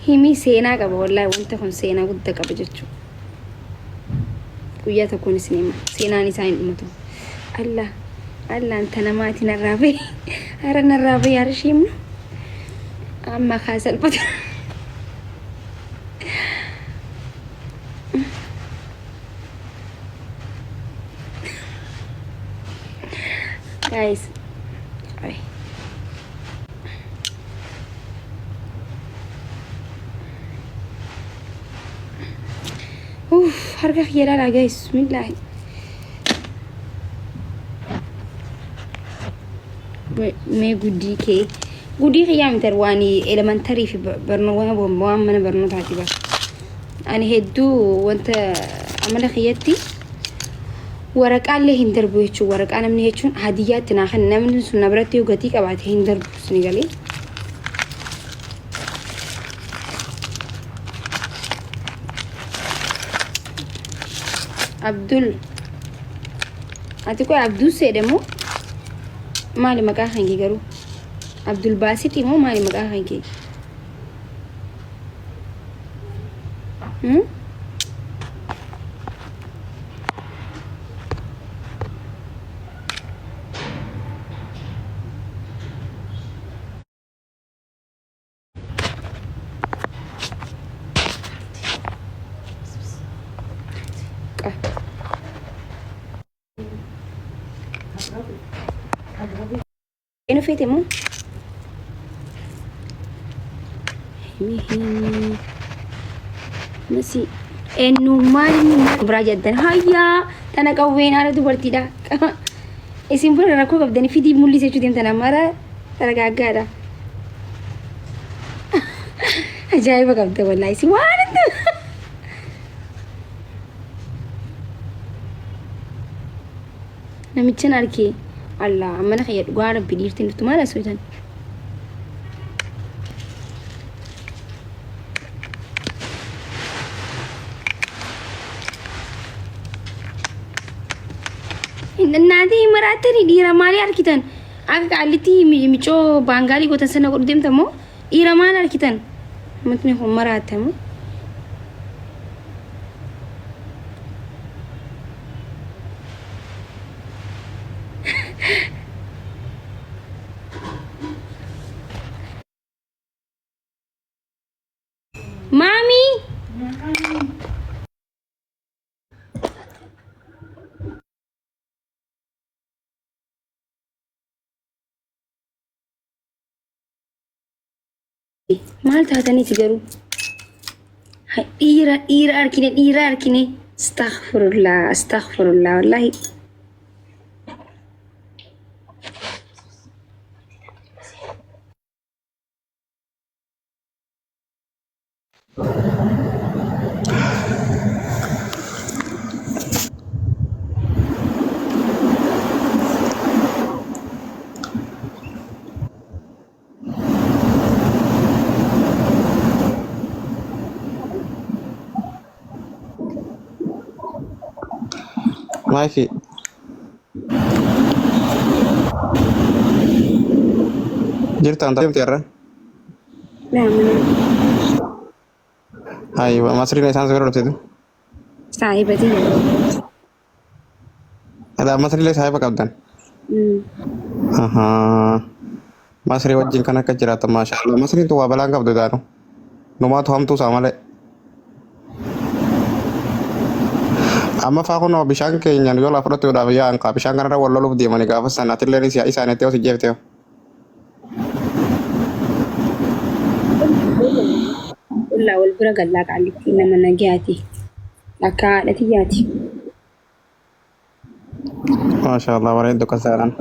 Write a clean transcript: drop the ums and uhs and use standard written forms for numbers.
himi seenaa qaba wallahi wanta kun seenaa guddaa qaba jechuudha. Guyyaa tokkoon isin seenaan isaa hin dhumatu. Allah anta namaati narraabe ara narraabe yaarshimnu amma kaasalpatu guys harga khiyala guys bismillah me gudi khiyam tarwani elementary fi barno wa man barno taatiba ani heddu wanta amala khiyati waraqaa le hindarbu yechu waraqaa namni yechun hadiyat na namni sun nabrati ugati qabate hindarbu sinigali Abdul atiko Abdul sedemo mali maka hangi garu Abdul Basit imo mali maka hangi Eno fitemo Masi enu mali brajadan haya tana kawena ala dubartida isin pura rakko qabdani fidi mulli sechu dem tana mara taragagada ajaiba qabda wallahi si wananta namichan arki Allah amana khayad gwara bidirtin tumala soitan nadi maratani dira mali arkitan aga aliti mico bangali gotan sana godem tamo ira mal arkitan mutni hum maratamo Mami mal taatani tigaru ira arkine astaghfirullah wallahi ماشي جرت انت يوم تيرا لا ايوه مصري ليسان سويرو تيدو صاحبتي هذا مصري ليس هاي بقدان اها مصري وجين كنا كجرات ما شاء الله مصري تو بلان قبض دانو نما تو هم تو سامله amma fa kono bishan ke nyan yola froto da ya an ka bishan kana wallo lu di mani ga fa sanati le ri isa ne teo si jefteo ulla wal bura galla ka aliti na managiyati aka da tiyati ما شاء الله وريدك سهلا